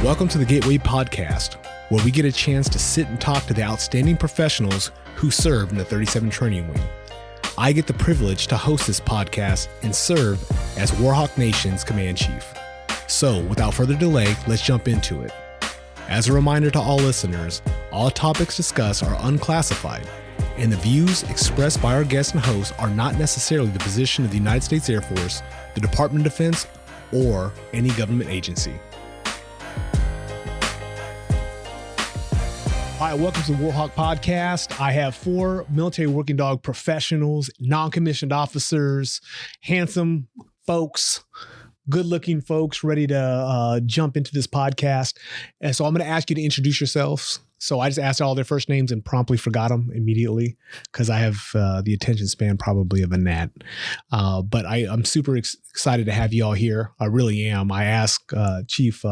Welcome to the Gateway Podcast, where we get a chance to sit and talk to the outstanding professionals who serve in the 37 Training Wing. I get the privilege to host this podcast and serve as Warhawk Nation's Command Chief. So, without further delay, let's jump into it. As a reminder to all listeners, all topics discussed are unclassified, and the views expressed by our guests and hosts are not necessarily the position of the United States Air Force, the Department of Defense, or any government agency. All right, welcome to the Warhawk Podcast. I have 4 military working dog professionals, non-commissioned officers, handsome folks, good-looking folks ready to jump into this podcast. And so I'm going to ask you to introduce yourselves. So I just asked all their first names and promptly forgot them immediately because I have the attention span probably of a gnat. But I'm super excited to have you all here. I really am. I asked Chief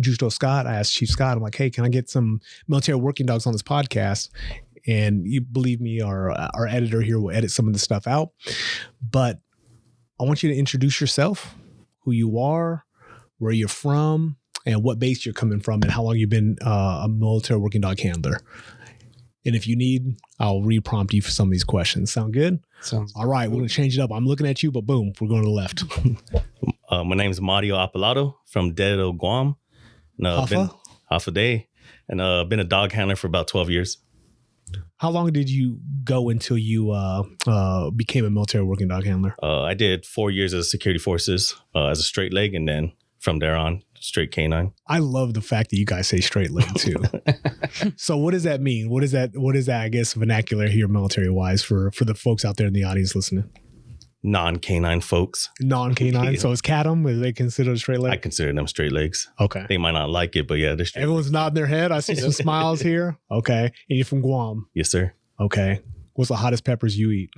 Justo Scott, I'm like, hey, can I get some military working dogs on this podcast? And you believe me, our editor here will edit some of the stuff out. But I want you to introduce yourself, who you are, where you're from, and what base you're coming from, and how long you've been a military working dog handler. And if you need, I'll re-prompt you for some of these questions. Sound good? Sounds all right. We're going to change it up. I'm looking at you, but boom, we're going to the left. My name is Mario Apalato from Dedo, Guam. Hafa Day. And been a dog handler for about 12 years. How long did you go until you became a military working dog handler? I did 4 years as security forces as a straight leg, and then from there on, straight canine. I love the fact that you guys say straight leg too. So what does that mean? What is that, I guess, vernacular here military wise for the folks out there in the audience listening? Non-canine folks. Non-canine. So is CATM, is they considered straight leg? I consider them straight legs. Okay. They might not like it, but yeah, they're straight. Everyone's nodding their head. I see some smiles here. Okay. And you're from Guam? Yes, sir. Okay. What's the hottest peppers you eat?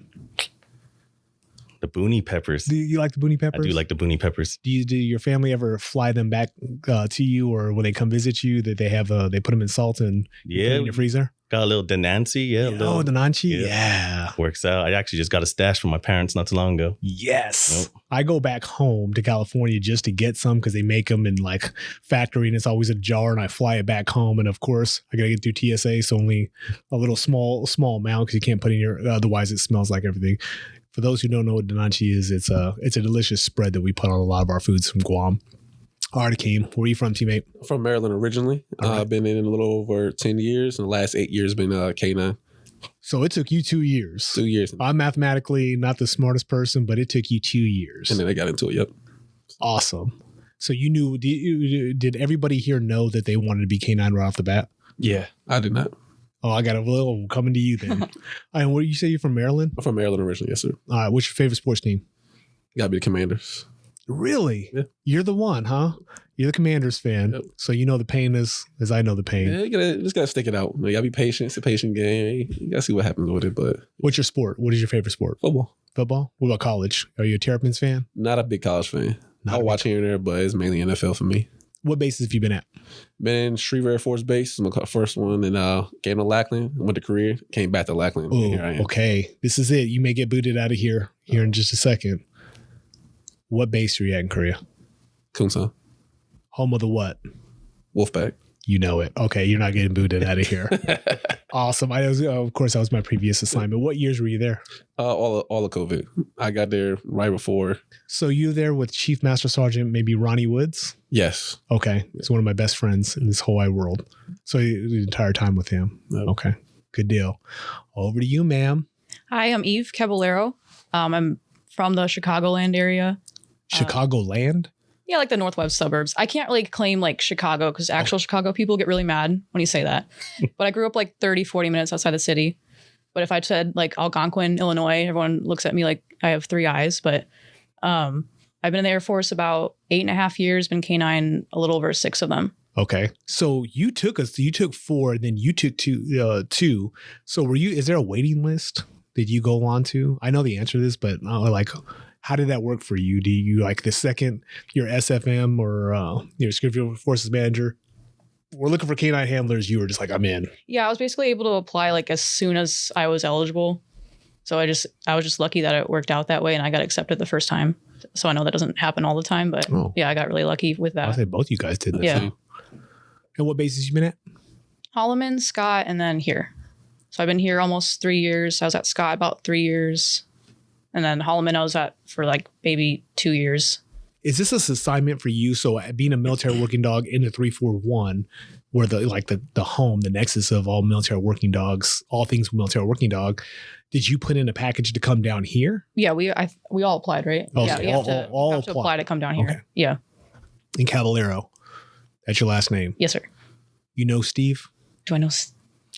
The Booney peppers. Do you like the Booney peppers? I do like the Booney peppers. Do your family ever fly them back to you, or when they come visit you, that they have they put them in salt and put them in your freezer? Got a little Denancy, yeah. Oh, Denancy, yeah. Works out. I actually just got a stash from my parents not too long ago. Yes. Nope. I go back home to California just to get some because they make them in like factory and it's always a jar, and I fly it back home. And of course, I got to get through TSA, so only a little small amount because you can't put in your, otherwise it smells like everything. For those who don't know what Denancy is, it's a delicious spread that we put on a lot of our foods from Guam. All right, Akeem, where are you from, teammate? I'm from Maryland originally. Right. I've been in a little over 10 years, and the last 8 years been K9. So it took you 2 years. 2 years. I'm mathematically not the smartest person, but it took you 2 years. And then I got into it, yep. Awesome. So you knew, did everybody here know that they wanted to be K9 right off the bat? Yeah, I did not. Oh, I got a little coming to you then. And what did you say? You're from Maryland? I'm from Maryland originally, yes, sir. All right. What's your favorite sports team? Got to be the Commanders. Really? Yeah. You're the one, huh? You're the Commanders fan. Yep. So you know the pain as I know the pain. Yeah, you just got to stick it out. You got to be patient. It's a patient game. You got to see what happens with it. But what's your sport? What is your favorite sport? Football. Football? What about college? Are you a Terrapins fan? Not a big college fan. I'll watch here and there, but it's mainly NFL for me. What bases have you been at? Been in Shreveport Air Force Base. My first one, and came to Lackland. Went to career. Came back to Lackland. Oh, okay. This is it. You may get booted out of here in just a second. What base are you at in Korea? Kunsan. Home of the what? Wolfpack. You know it. Okay, you're not getting booted out of here. Awesome. Of course, that was my previous assignment. What years were you there? All of COVID. I got there right before. So you were there with Chief Master Sergeant, maybe Ronnie Woods? Yes. Okay. He's one of my best friends in this whole wide world. So the entire time with him. Yep. Okay. Good deal. Over to you, ma'am. Hi, I'm Eve Caballero. I'm from the Chicagoland area. Chicagoland? Yeah, like the northwest suburbs. I can't really claim like Chicago because actual Chicago people get really mad when you say that. But I grew up like 30, 40 minutes outside the city. But if I said like Algonquin, Illinois, everyone looks at me like I have 3 eyes. But I've been in the Air Force about 8.5 years, been K9 a little over 6 of them. Okay. So you took 4, and then you took two. So is there a waiting list that you go on to? I know the answer to this, but how did that work for you? Do you like the second your SFM or your security forces manager, we're looking for canine handlers, you were just like, I'm in? Yeah, I was basically able to apply like as soon as I was eligible. So I was just lucky that it worked out that way and I got accepted the first time. So I know that doesn't happen all the time, but yeah, I got really lucky with that. I say both you guys did that. Yeah. And what bases you been at? Holloman, Scott, and then here. So I've been here almost 3 years. I was at Scott about 3 years. And then Holloman I was at for like maybe 2 years. Is this an assignment for you? So being a military working dog in the 341, where the home, the nexus of all military working dogs, all things military working dog, did you put in a package to come down here? Yeah, we all applied, right? Oh, yeah, so you have to apply to come down here. Okay. Yeah. In Caballero. That's your last name. Yes, sir. You know Steve? Do I know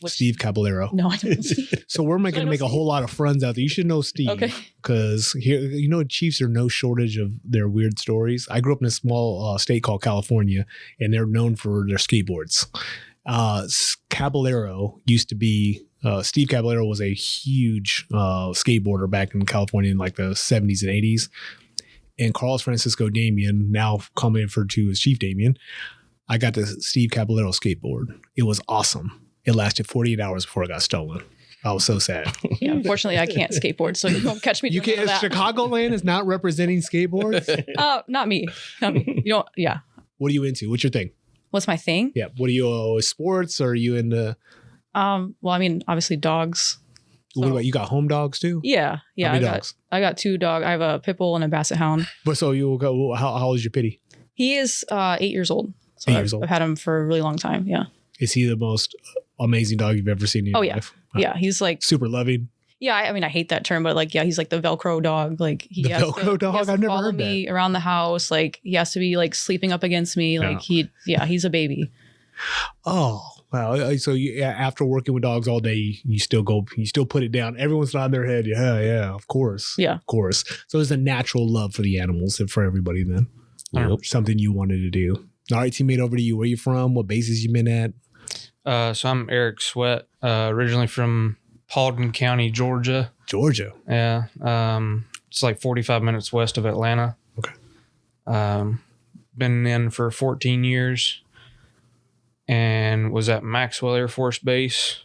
Steve Caballero. No, I don't. So we're going to make a whole lot of friends out there. You should know Steve. Okay. Because here, Chiefs are no shortage of their weird stories. I grew up in a small state called California, and they're known for their skateboards. Caballero used to be, Steve Caballero was a huge skateboarder back in California in like the 70s and 80s. And Carlos Francisco Damian, now commonly referred to as Chief Damian, I got the Steve Caballero skateboard. It was awesome. It lasted 48 hours before it got stolen. I was so sad. Yeah, unfortunately, I can't skateboard, so you won't catch me. You can't. Chicagoland is not representing skateboards. Not me. You don't. Yeah. What are you into? What's your thing? What's my thing? Yeah. What are you? Sports? Or are you into? Well, I mean, obviously dogs. What about you? Got home dogs too? Yeah. How many dogs? I got 2 dogs. I have a pit bull and a basset hound. But so you will go. How old is your pitty? He is 8 years old. So 8 years old. I've had him for a really long time. Yeah. Is he the most amazing dog you've ever seen in your life? Yeah. He's like super loving. Yeah, I mean, I hate that term, but like, yeah, he's like the Velcro dog. Like he has Velcro dog. I've never heard me that. around the house. Like he has to be like sleeping up against me. Like he's a baby. Oh wow! So after working with dogs all day, you still put it down. Everyone's nodding their head. Yeah, of course. Yeah, of course. So there's a natural love for the animals and for everybody. Then, something you wanted to do. All right, teammate, over to you. Where you from? What bases you been at? So I'm Eric Sweat, originally from Paulding County, Georgia. Georgia. Yeah. It's like 45 minutes west of Atlanta. Okay. Been in for 14 years and was at Maxwell Air Force Base.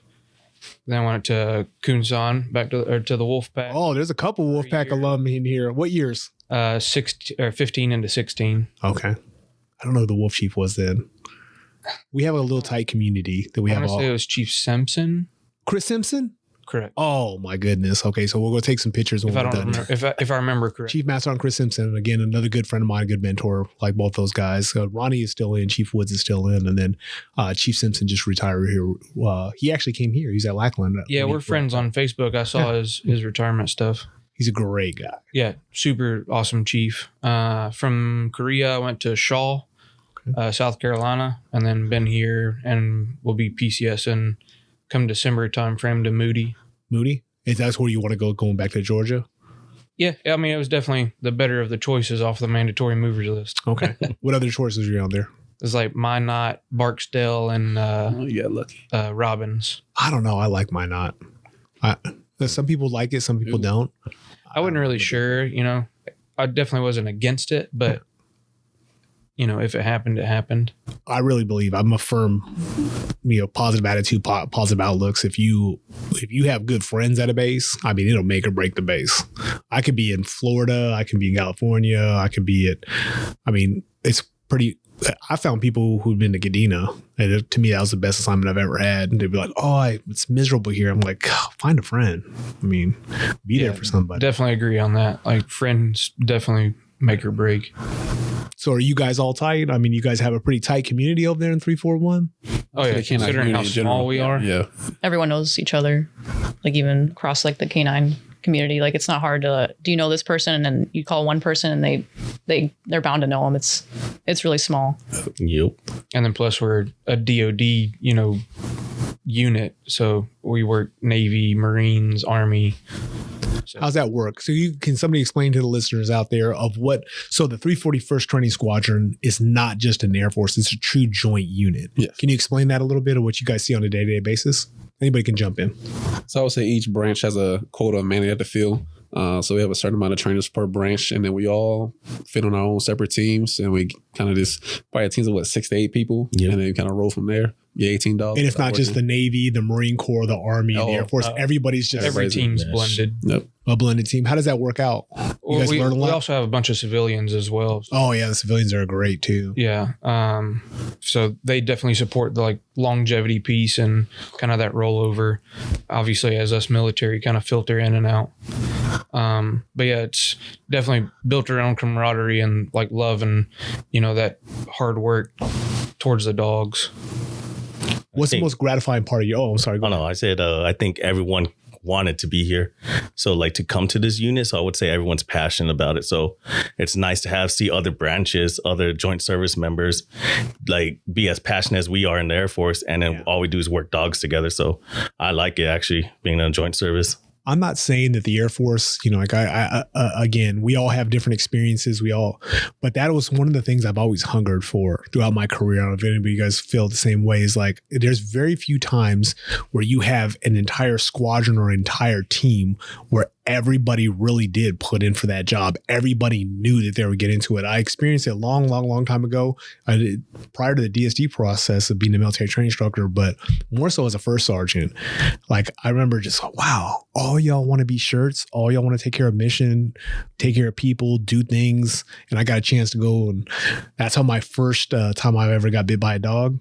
Then went to Kunsan, back to the Wolfpack. Oh, there's a couple Wolfpack alum in here. What years? 15 into 16. Okay. I don't know who the Wolf Chief was then. We have a little tight community that we have. Honestly, it was Chief Simpson. Chris Simpson? Correct. Oh my goodness. Okay, so we'll go take some pictures when we're done. If I remember correctly. Chief Master on Chris Simpson, again, another good friend of mine, a good mentor, like both those guys. Ronnie is still in, Chief Woods is still in, and then Chief Simpson just retired here. He actually came here. He's at Lackland. Yeah, we're friends on Facebook. I saw his retirement stuff. He's a great guy. Yeah, super awesome chief. From Korea, I went to Shaw, South Carolina, and then been here and will be PCS and come December time frame to Moody. Moody? Is that where you want to go, going back to Georgia? Yeah, I mean, it was definitely the better of the choices off the mandatory movers list. Okay. What other choices are you on there? It's like Minot, Barksdale, and lucky. Robbins. I don't know. I like Minot. Some people like it, some people don't. I wasn't really sure, I definitely wasn't against it, but if it happened, it happened. I really believe I'm a firm, positive attitude, positive outlooks. If you have good friends at a base, I mean, it'll make or break the base. I could be in Florida. I can be in California. I could be it's pretty. I found people who've been to Gadena, and to me, that was the best assignment I've ever had. And they'd be like, it's miserable here. I'm like, find a friend. I mean, be there for somebody. Definitely agree on that. Like, friends definitely make or break. So are you guys all tight? I mean, you guys have a pretty tight community over there in 341? Oh, yeah. Considering how small we are. Yeah. Everyone knows each other, like even across like the canine community. Like it's not hard to, do you know this person? And then you call one person and they're bound to know them. It's really small. Yep. And then plus we're a DOD, unit. So we work Navy, Marines, Army. So. How's that work? So can somebody explain to the listeners out there so the 341st Training Squadron is not just an Air Force, it's a true joint unit. Yes. Can you explain that a little bit of what you guys see on a day-to-day basis? Anybody can jump in. So I would say each branch has a quota of man they have to fill. So we have a certain amount of trainers per branch, and then we all fit on our own separate teams, and we kind of just probably teams of 6 to 8 people, and then kind of roll from there. Yeah, $18. And it's not just the Navy, the Marine Corps, the Army, and the Air Force. Everybody's just every team's blended. Yep. A blended team. How does that work out? You guys learn a lot? We also have a bunch of civilians as well. Oh yeah, the civilians are great too. Yeah. So they definitely support the like longevity piece and kind of that rollover. Obviously, as us military kind of filter in and out. But yeah, it's definitely built around camaraderie and like love and, you know, that hard work towards the dogs. What's the most gratifying part of your? Oh, I'm sorry. Oh no, I said I think everyone wanted to be here, so like to come to this unit. So I would say everyone's passionate about it. So it's nice to see other branches, other joint service members, like be as passionate as we are in the Air Force, and then all we do is work dogs together. So I like it actually being in a joint service. I'm not saying that the Air Force, you know, like again, we all have different experiences. But that was one of the things I've always hungered for throughout my career. I don't know if anybody of you guys feel the same way. Is like, there's very few times where you have an entire squadron or entire team where everybody really did put in for that job. Everybody knew that they would get into it. I experienced it long time ago. I did prior to the DSD process of being a military training instructor, but more so as a first sergeant. Like I remember just, wow, all y'all want to be shirts. All y'all want to take care of mission, take care of people, do things. And I got a chance to go. And that's how my first time I ever got bit by a dog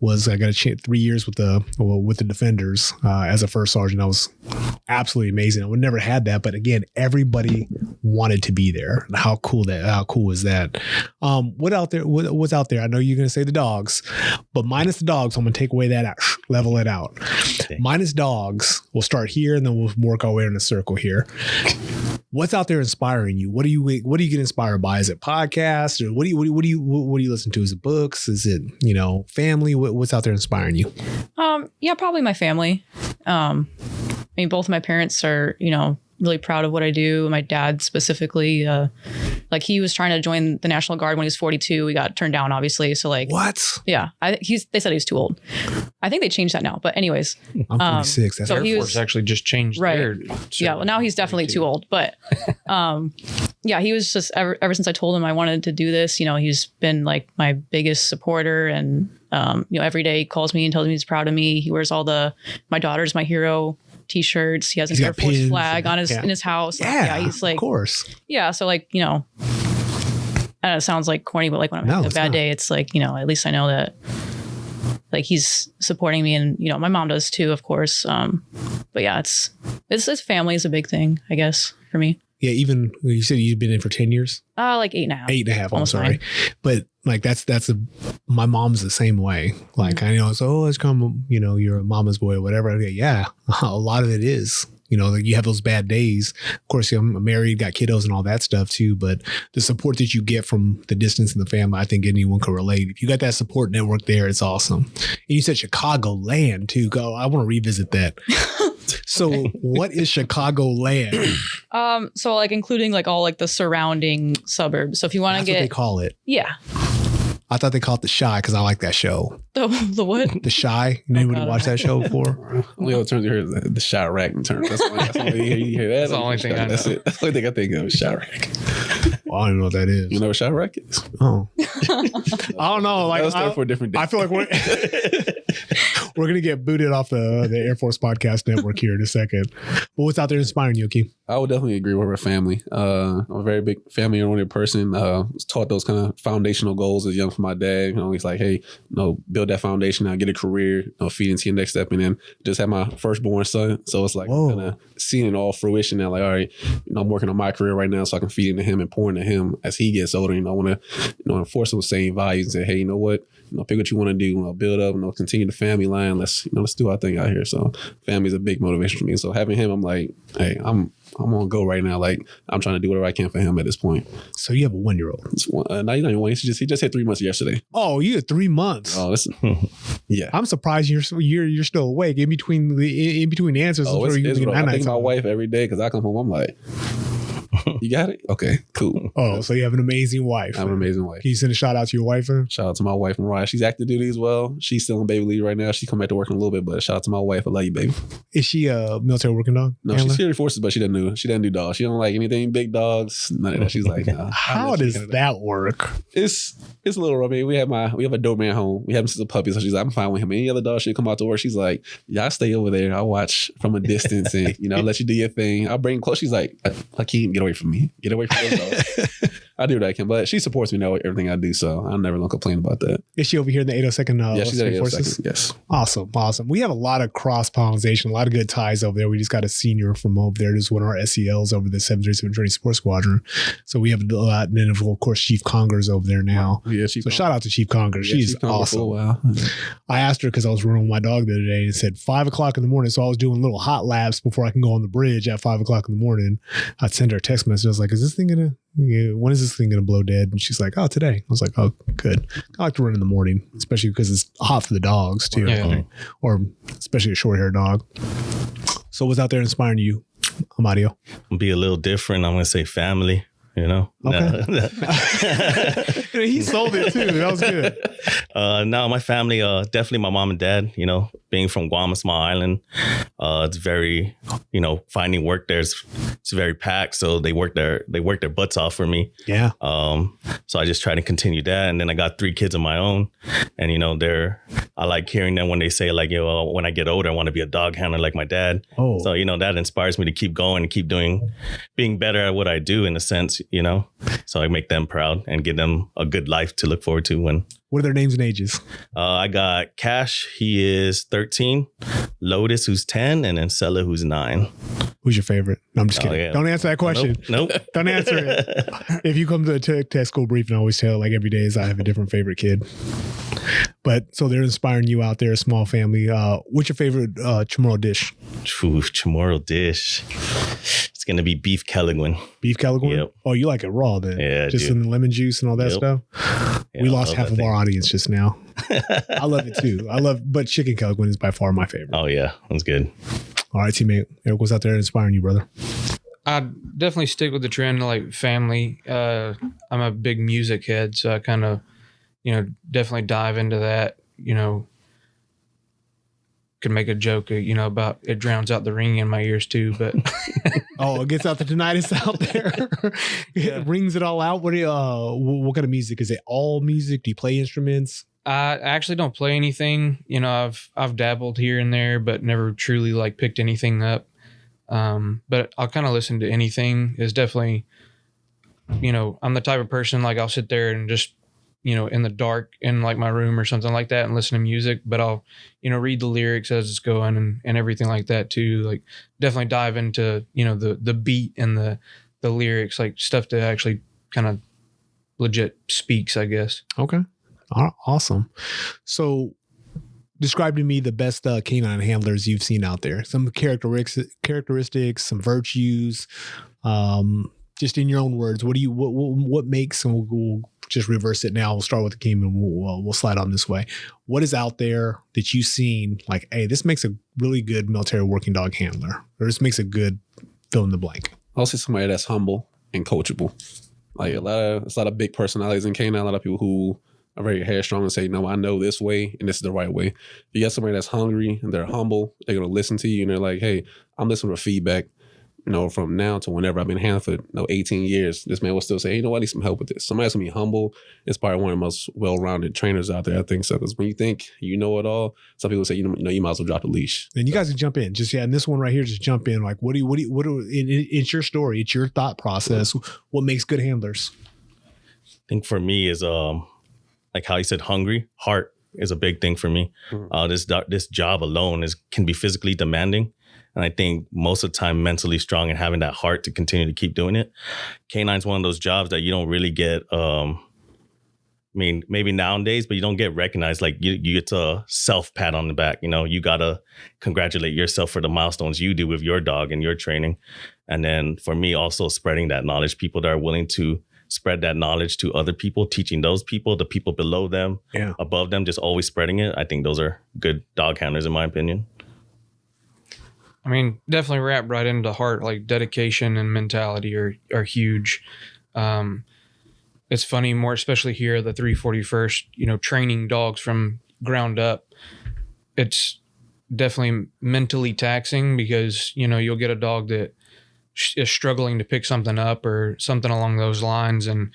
was. I got a chance 3 years with the Defenders as a first sergeant. That was absolutely amazing. I would never had that. But again, everybody wanted to be there. How cool is that? What out there? What's out there? I know you're going to say the dogs, but minus the dogs, I'm going to take away that, level it out. Okay. Minus dogs, we'll start here and then we'll work our way in a circle here. What's out there inspiring you? What do you get inspired by? Is it podcasts or what do you listen to? Is it books? Is it, you know, family? What's out there inspiring you? Yeah, probably my family. I mean, both of my parents are, you know, really proud of what I do. My dad specifically, like he was trying to join the National Guard when he was 42. He got turned down, obviously. So like, what? Yeah, they said he was too old. I think they changed that now. But anyways, I'm 46. That's so Air Force actually just changed their. Yeah, well now he's definitely too old. But yeah, he was just ever since I told him I wanted to do this. You know, he's been like my biggest supporter, and you know, every day he calls me and tells me he's proud of me. He wears all my daughter's my hero T-shirts. He has an Air Force flag on in his house. Yeah, he's like, of course. Yeah, so like, you know, I know it sounds like corny, but like when I'm having a bad day, it's like, you know, at least I know that like he's supporting me, and you know, my mom does too, of course. But yeah, it's family is a big thing, I guess, for me. Yeah, even you said you've been in for 10 years? Like 8.5. 8.5, I'm sorry. 9. But like my mom's the same way. Like I know, so it's come, you know, you're a mama's boy or whatever. Yeah, a lot of it is. You know, like you have those bad days. Of course, I'm married, got kiddos and all that stuff too. But the support that you get from the distance in the family, I think anyone can relate. If you got that support network there, it's awesome. And you said Chicagoland too. I want to revisit that. So what is Chicagoland? So like including like all like the surrounding suburbs. So if you want to get, what they call it. Yeah. I thought they called it The Chi because I like that show. The what? The Chi. Anybody watched that show before? Only other terms you hear is the Chirac term. That's the only hear that. That's the only thing I know. That's it. That's the only thing I think of is Chirac. Well, I don't know what that is. You know what Chirac is? Oh. I don't know. Like, That's for a different day. I feel like we're going to get booted off the Air Force Podcast Network here in a second. But what's out there inspiring you, Akeem? I would definitely agree with our family. I'm a very big family-oriented person. Was taught those kind of foundational goals as young from my dad. You know, he's like, hey, you know, build that foundation now, get a career, you know, feed into your next step. And then just had my firstborn son. So it's like kind of seeing it all fruition now. Like, all right, you know, I'm working on my career right now so I can feed into him and pour into him as he gets older. You know, I want to, you know, enforce those same values and say, hey, you know what? You know, pick what you want to do. You know, build up, you know, continue the family line. Let's do our thing out here. So family is a big motivation for me. So having him, I'm like, hey, I'm on go right now. Like I'm trying to do whatever I can for him at this point. So you have a 1-year-old? No, he's not even one. He just hit 3 months yesterday. Oh, you had 3 months. Oh, yeah. I'm surprised you're still awake in between answers. I think my wife every day because I come home. I'm like, You got it? Okay, cool. Oh, so you have an amazing wife. I have an amazing wife. Can you send a shout out to your wife? Shout out to my wife, Mariah. She's active duty as well. She's still on baby leave right now. She come back to work in a little bit, but shout out to my wife. I love you, baby. Is she a military working dog? No, handler? she's security forces, but she doesn't do dogs. She don't like anything big dogs. None of that. She's like, nah. How does that work? It's a little rough. We have a Doberman home. We have him since a puppy, so she's like, I'm fine with him. Any other dog should come out to work. She's like, yeah, I stay over there. I'll watch from a distance and I'll let you do your thing. I'll bring him close. She's like, Hakeem, get away from me. Get away from those dogs. I do what I can, but she supports me now with everything I do, so I'm never gonna complain about that. Is she over here in the 802nd? Yeah, she's at 802nd. Forces? Yes. Awesome. We have a lot of cross pollination, a lot of good ties over there. We just got a senior from over there, just one of our SELs over the 737 Training Squadron. So we have a lot, and then of course Chief Conger's over there now. Yeah, so shout out to Chief Conger. Yeah, She's awesome. Wow. I asked her because I was running with my dog the other day, and it said 5 o'clock in the morning. So I was doing little hot laps before I can go on the bridge at 5 o'clock in the morning. I'd send her a text message. I was like, when is this thing gonna blow dead? And she's like, oh, today. I was like, oh, good. I like to run in the morning, especially because it's hot for the dogs too. Yeah. Or especially a short-haired dog. So what's out there inspiring you, Amadio? Be a little different. I'm gonna say family. Okay. He sold it too. That was good. No, my family, definitely my mom and dad, being from Guam, a small island, it's very, finding work there it's very packed. So they work their butts off for me. Yeah. So I just try to continue that. And then I got 3 kids of my own, and, I like hearing them when they say like, when I get older, I want to be a dog handler like my dad. Oh. So, that inspires me to keep going and keep being better at what I do in a sense, so I make them proud and give them a good life to look forward to when. What are their names and ages? I got Cash, he is 13, Lotus, who's 10, and then Sella, who's 9. Who's your favorite? No, I'm just kidding. Yeah. Don't answer that question. Nope. Don't answer it. If you come to a tech school briefing, I always tell like every day is I have a different favorite kid. But so they're inspiring you out there, a small family. What's your favorite Chamorro dish? Chamorro dish. It's going to be beef Kelligman. Beef Kelligman? Yep. Oh, you like it raw then? Yeah, just in the lemon juice and all that stuff? Yeah, we lost half of our audience just now. I love it too. But chicken Kelligman is by far my favorite. Oh, yeah. That's good. All right, teammate. Eric, what's out there inspiring you, brother? I'd definitely stick with the trend of like family. I'm a big music head, so I kind of, definitely dive into that. Could make a joke, about it drowns out the ringing in my ears too, but it gets out the tinnitus out there. It rings it all out. What kind of music is it? All music? Do you play instruments? I actually don't play anything. I've dabbled here and there, but never truly like picked anything up. But I'll kind of listen to anything. It's definitely, I'm the type of person like I'll sit there and just, in the dark in like my room or something like that and listen to music, but I'll, read the lyrics as it's going and everything like that too. Like definitely dive into, the beat and the lyrics, like stuff that actually kind of legit speaks, I guess. Okay. Awesome. So describe to me the best canine handlers you've seen out there. Some characteristics, some virtues, just in your own words. What makes, and we'll just reverse it now. We'll start with the Hakeem and we'll slide on this way. What is out there that you've seen like, hey, this makes a really good military working dog handler, or this makes a good fill in the blank? I'll say somebody that's humble and coachable. Like a lot of big personalities in canine. A lot of people who are very headstrong and say, no, I know this way and this is the right way. You got somebody that's hungry and they're humble. They're going to listen to you and they're like, hey, I'm listening for feedback. From now to whenever I've been handling for 18 years, this man will still say, hey, I need some help with this. Somebody's going to be humble. It's probably one of the most well-rounded trainers out there, I think so. Because when you think you know it all, some people say, you might as well drop the leash. And you guys can jump in. Just, and this one right here, just jump in. Like, it's your story. It's your thought process. What makes good handlers? I think for me is, like how you said, hungry. Heart is a big thing for me. This job alone can be physically demanding. And I think most of the time mentally strong and having that heart to continue to keep doing it. Canine's one of those jobs that you don't really get, maybe nowadays, but you don't get recognized. Like you get a self pat on the back. You got to congratulate yourself for the milestones you do with your dog and your training. And then for me, also spreading that knowledge, people that are willing to spread that knowledge to other people, teaching those people, the people below them, above them, just always spreading it. I think those are good dog handlers in my opinion. I mean, definitely wrap right into the heart. Like dedication and mentality are huge. It's funny, more especially here, the 341st, training dogs from ground up. It's definitely mentally taxing because, you'll get a dog that is struggling to pick something up or something along those lines. And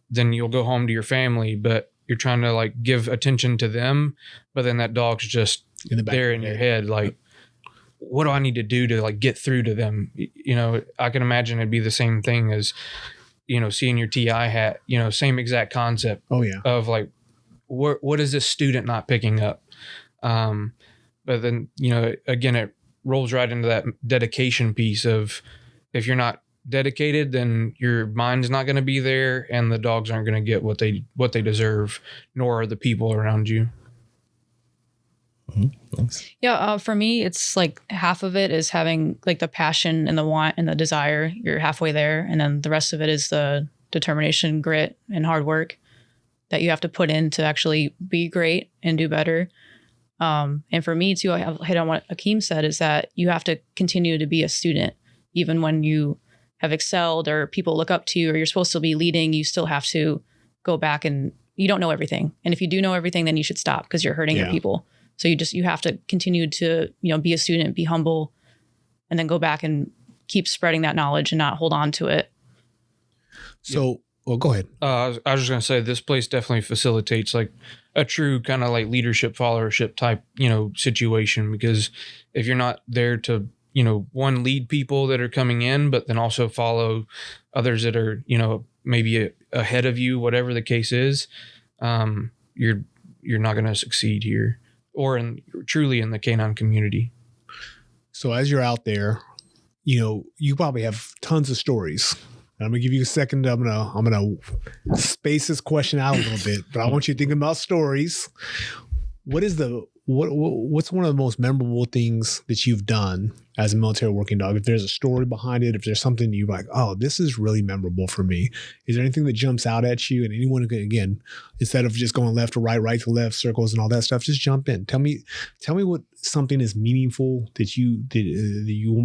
then you'll go home to your family, but you're trying to like give attention to them. But then that dog's just there in your head. Like, what do I need to do to like get through to them? I can imagine it'd be the same thing as, seeing your TI hat, same exact concept. Oh yeah. Of like, what is this student not picking up? But then, again, it rolls right into that dedication piece of if you're not dedicated, then your mind's not going to be there and the dogs aren't going to get what they deserve, nor are the people around you. Thanks. Yeah, for me, it's like half of it is having like the passion and the want and the desire. You're halfway there. And then the rest of it is the determination, grit, and hard work that you have to put in to actually be great and do better. And for me too, I have hit on what Akeem said, is that you have to continue to be a student. Even when you have excelled or people look up to you or you're supposed to be leading, you still have to go back, and you don't know everything. And if you do know everything, then you should stop because you're hurting your people. So you have to continue to, be a student, be humble, and then go back and keep spreading that knowledge and not hold on to it. So, well, go ahead. I was just going to say this place definitely facilitates like a true kind of like leadership, followership type, situation, because if you're not there to, one, lead people that are coming in, but then also follow others that are, maybe ahead of you, whatever the case is, you're not going to succeed here or truly in the canine community. So as you're out there, you probably have tons of stories. I'm gonna give you a second. I'm gonna space this question out a little bit, but I want you to think about stories. What's one of the most memorable things that you've done as a military working dog? If there's a story behind it, if there's something you're like, oh, this is really memorable for me. Is there anything that jumps out at you? And anyone can, again, instead of just going left to right to left, circles and all that stuff, just jump in. Tell me what something is meaningful that you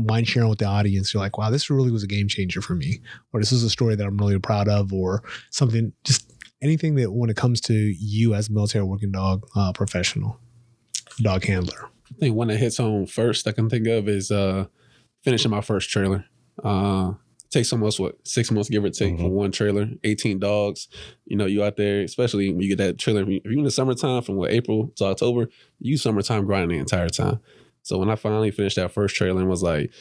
mind sharing with the audience. You're like, wow, this really was a game changer for me, or this is a story that I'm really proud of, or something. Just anything that when it comes to you as a military working dog professional. Dog handler. I think one that hits home first I can think of is finishing my first trailer. Takes almost 6 months, give or take, for one trailer, 18 dogs. You out there, especially when you get that trailer. If you're in the summertime from April to October, you summertime grinding the entire time. So when I finally finished that first trailer and was like,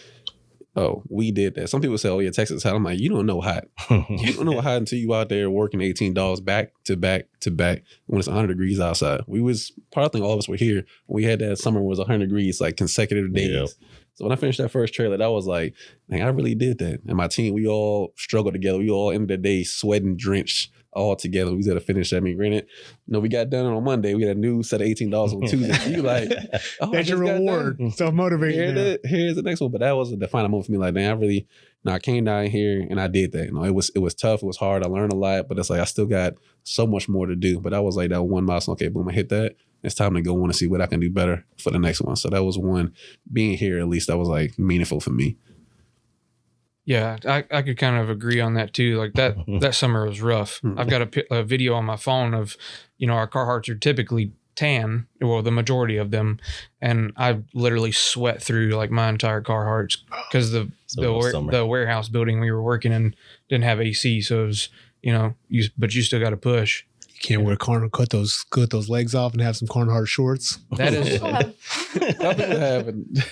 oh, we did that. Some people say, oh yeah, Texas hot. I'm like, you don't know hot. You don't know hot until you out there working 18 dogs back to back to back when it's 100 degrees outside. Probably all of us were here when we had that summer was 100 degrees, like consecutive days. Yep. So when I finished that first trailer, that was like, man, I really did that. And my team, we all struggled together. We all ended the day sweating, drenched, all together. We had to finish that. I mean, granted, we got done on Monday. We had a new set of 18 dollars on Tuesday. So you like, oh, that's your reward. Self-motivating. Here's the next one. But that was a defining moment for me. Like, man, I came down here and I did that. It was tough. It was hard. I learned a lot, but it's like, I still got so much more to do. But that was like that one milestone. Okay, boom, I hit that. It's time to go on and see what I can do better for the next one. So that was one, being here, at least that was like meaningful for me. Yeah, I could kind of agree on that too. Like that summer was rough. I've got a video on my phone of, our Carhartts are typically tan, well, the majority of them. And I literally sweat through like my entire Carhartts because the warehouse building we were working in didn't have AC. So it was, but you still got to push. Can't wear cut those legs off and have some Carhartt shorts. That is,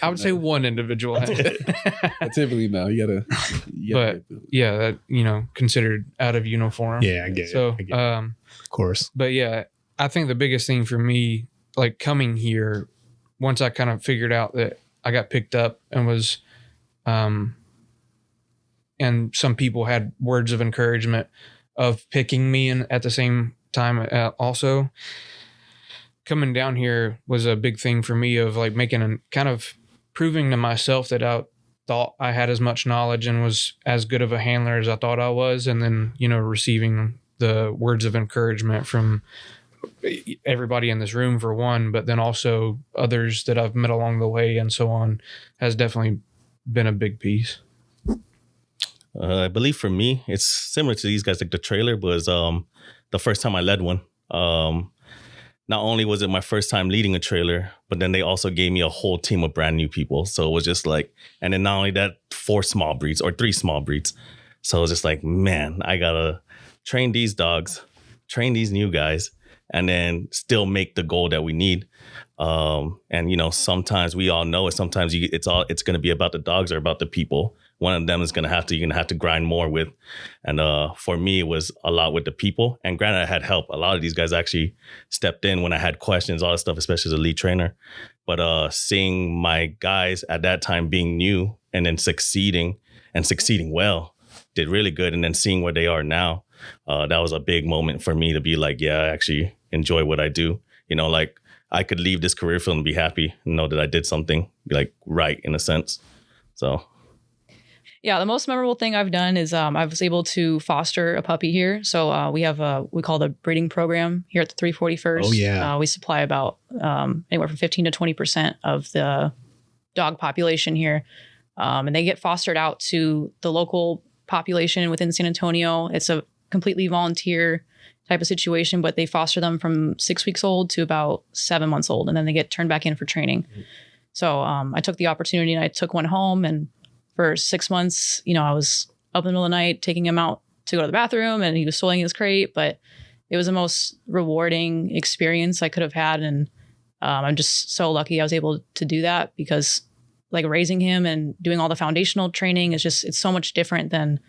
I would say one individual has it. Typically, no, you gotta. But yeah, that considered out of uniform. Yeah, I get it. So, of course. But yeah, I think the biggest thing for me, like coming here, once I kind of figured out that I got picked up and was, and some people had words of encouragement of picking me in at the same time also coming down here was a big thing for me of like making a kind of proving to myself that I thought I had as much knowledge and was as good of a handler as I thought I was. And then, receiving the words of encouragement from everybody in this room for one, but then also others that I've met along the way and so on has definitely been a big piece. I believe for me, it's similar to these guys. Like the trailer was the first time I led one. Not only was it my first time leading a trailer, but then they also gave me a whole team of brand new people. So it was just like, and then not only that, 4 small breeds or 3 small breeds. So it was just like, man, I gotta train these dogs, train these new guys, and then still make the goal that we need. And you know, sometimes we all know it. Sometimes it's going to be about the dogs or about the people. One of them is you're gonna have to grind more with. And for me, it was a lot with the people. And granted, I had help. A lot of these guys actually stepped in when I had questions, all that stuff, especially as a lead trainer. But seeing my guys at that time being new and then succeeding well, did really good. And then seeing where they are now, that was a big moment for me to be like, yeah, I actually enjoy what I do. You know, like I could leave this career field and be happy and know that I did something like right in a sense. So. Yeah, the most memorable thing I've done is I was able to foster a puppy here. So we have we call the breeding program here at the 341st. Oh, yeah. We supply about anywhere from 15 to 20% of the dog population here. And they get fostered out to the local population within San Antonio. It's a completely volunteer type of situation, but they foster them from 6 weeks old to about 7 months old, and then they get turned back in for training. So I took the opportunity and I took one home, and for 6 months, you know, I was up in the middle of the night taking him out to go to the bathroom, and he was soiling his crate, but it was the most rewarding experience I could have had. And I'm just so lucky I was able to do that, because like raising him and doing all the foundational training is just, it's so much different than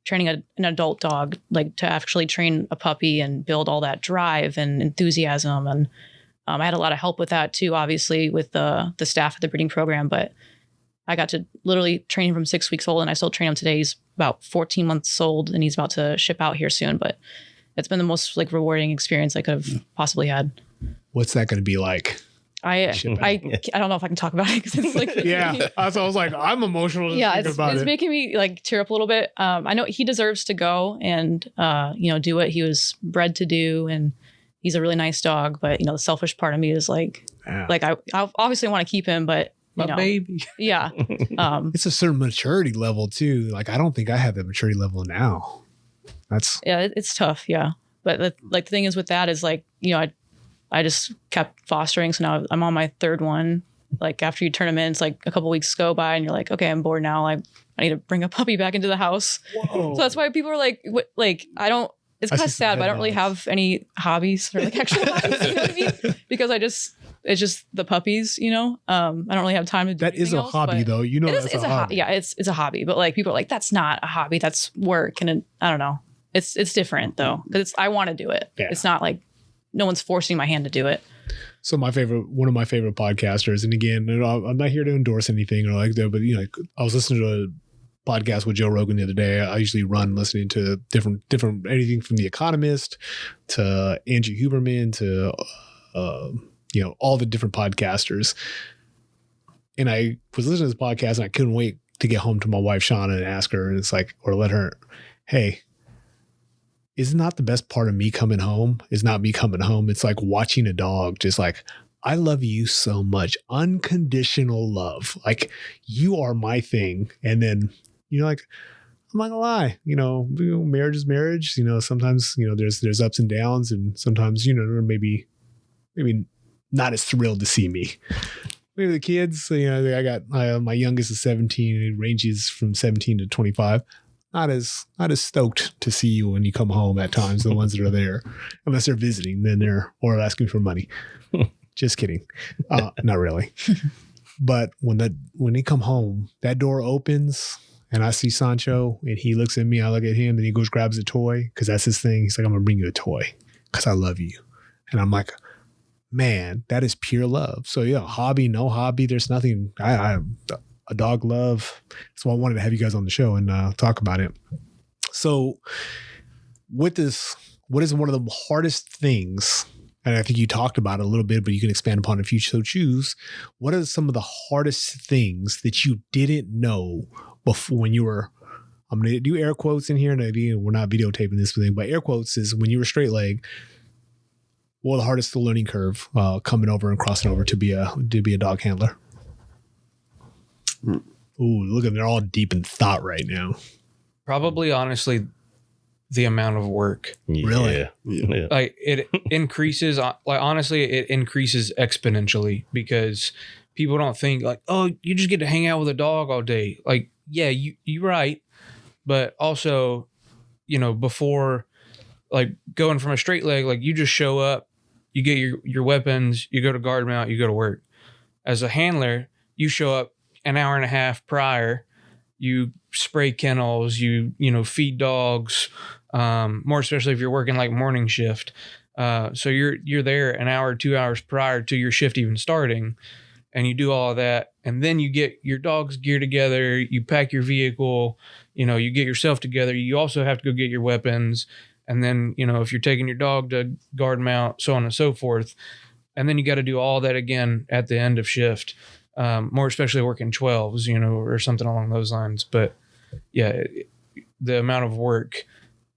training an adult dog. Like to actually train a puppy and build all that drive and enthusiasm. And I had a lot of help with that too, obviously with the staff at the breeding program, but I got to literally train him from 6 weeks old, and I still train him today. He's about 14 months old, and he's about to ship out here soon, but it's been the most like rewarding experience I could have possibly had. What's that going to be like? I don't know if I can talk about it because it's like yeah. I was like, I'm emotional. It's making me like tear up a little bit. I know he deserves to go and do what he was bred to do, and he's a really nice dog. But you know, the selfish part of me is like I obviously want to keep him, but my baby. Yeah. It's a certain maturity level too. Like I don't think I have that maturity level now. It's tough. Yeah, but the thing is with that is like, you know, I just kept fostering. So now I'm on my 3rd one. Like after you turn them in, it's like a couple weeks go by and you're like, okay, I'm bored now. I need to bring a puppy back into the house. Whoa. So that's why people are like, I don't, it's kind of sad, but I don't really have any hobbies or like actual hobbies, you know what I mean? Because it's just the puppies, you know? I don't really have time to do that. Is a else, hobby though. You know, it's a hobby. Yeah, it's a hobby, but like people are like, that's not a hobby, that's work. And I don't know. It's different though. Because I want to do it. Yeah. It's not like no one's forcing my hand to do it. So one of my favorite podcasters, and again, I'm not here to endorse anything or like that, but you know, I was listening to a podcast with Joe Rogan the other day. I usually run listening to different anything from The Economist to Andrew Huberman to all the different podcasters. And I was listening to this podcast and I couldn't wait to get home to my wife Shauna and ask her, and it's like, or let her, hey, is not the best part of me coming home is not me coming home. It's like watching a dog just like, I love you so much. Unconditional love. Like you are my thing. And then, you know, like, I'm not gonna lie, marriage is marriage. Sometimes, there's ups and downs, and sometimes, maybe not as thrilled to see me. Maybe the kids, I got my youngest is 17. It ranges from 17 to 25. Not as stoked to see you when you come home at times, the ones that are there, unless they're visiting, or asking for money. Just kidding. Not really. But when they come home, that door opens and I see Sancho and he looks at me, I look at him, and he goes, grabs a toy. Cause that's his thing. He's like, I'm gonna bring you a toy cause I love you. And I'm like, man, that is pure love. So yeah, hobby, no hobby. There's nothing, a dog love. So I wanted to have you guys on the show and talk about it. So with this, what is one of the hardest things, and I think you talked about it a little bit, but you can expand upon it if you so choose. What are some of the hardest things that you didn't know before when you were, I'm going to do air quotes in here, and we're not videotaping this thing, but air quotes is when you were straight leg, What was the hardest learning curve coming over and crossing over to be a dog handler? Ooh, look at them. They're all deep in thought right now. Probably, honestly, the amount of work. Really? Yeah. Like it increases, honestly, it increases exponentially because people don't think like, oh, you just get to hang out with a dog all day. Like, yeah, you're right. But also, before like going from a straight leg, like you just show up, you get your weapons, you go to guard mount, you go to work. As a handler, you show up an hour and a half prior, you spray kennels, you feed dogs, more especially if you're working like morning shift. So you're there an hour, 2 hours prior to your shift even starting, and you do all of that. And then you get your dog's gear together, you pack your vehicle, you get yourself together. You also have to go get your weapons. And then, if you're taking your dog to guard mount, so on and so forth. And then you got to do all that again at the end of shift, more especially working 12s, or something along those lines. But yeah, the amount of work.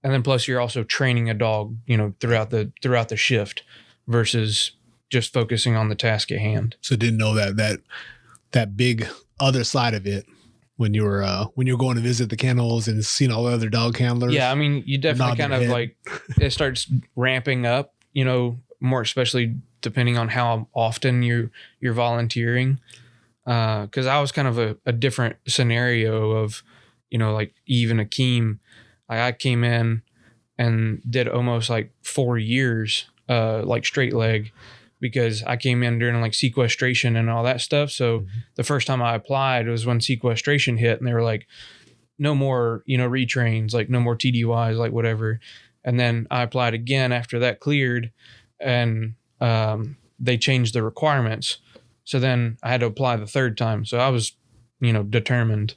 And then plus you're also training a dog, throughout the shift versus just focusing on the task at hand. So didn't know that big other side of it when you were going to visit the kennels and seeing all the other dog handlers. Yeah, I mean, you definitely kind of like it starts ramping up, more especially depending on how often you're volunteering. Because I was kind of a different scenario of, like Eve and Akeem. Like I came in and did almost like 4 years, like straight leg, because I came in during like sequestration and all that stuff. So the first time I applied was when sequestration hit, and they were like, no more, retrains, like no more TDYs, like whatever. And then I applied again after that cleared, and they changed the requirements. So then I had to apply the third time. So I was, determined.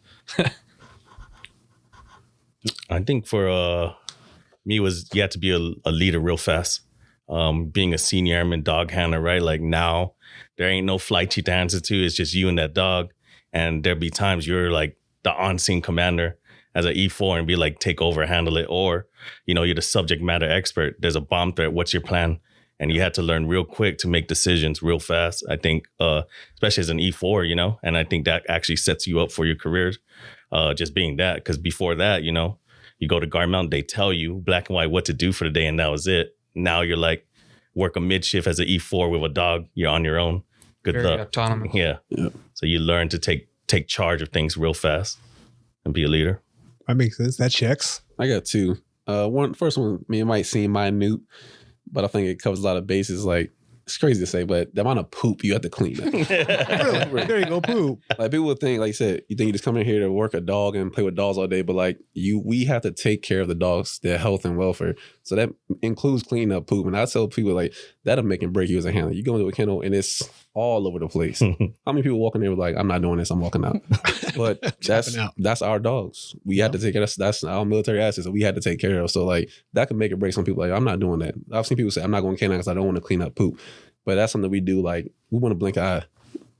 I think for me was you had to be a leader real fast. Being a senior airman dog handler, right? Like now there ain't no flight chief to answer to. It's just you and that dog. And there'll be times you're like the on-scene commander as an E4 and be like, take over, handle it. Or, you're the subject matter expert. There's a bomb threat. What's your plan? And you had to learn real quick to make decisions real fast. I think, especially as an E4, and I think that actually sets you up for your career, just being that. Because before that, you go to guard mount, they tell you black and white what to do for the day, and that was it. Now you're like, work a mid shift as an E4 with a dog. You're on your own. Good Very luck. autonomous. Yeah. So you learn to take charge of things real fast and be a leader. That makes sense. That checks. I got two. First one, it might seem minute, but I think it covers a lot of bases. Like, it's crazy to say, but the amount of poop you have to clean. Really? There you go, poop. Like people would think, like you said, you think you just come in here to work a dog and play with dogs all day, but like we have to take care of the dogs, their health and welfare. So that includes cleaning up poop. And I tell people like that'll make and break you as a handler. You go into a kennel and it's all over the place. How many people walk in there with like, I'm not doing this, I'm walking out. But that's our dogs. We have to take care of that's our military assets that we had to take care of. So like that could make or break some people. Like, I'm not doing that. I've seen people say, I'm not going canine because I don't want to clean up poop. But that's something we do. Like, we want to blink an eye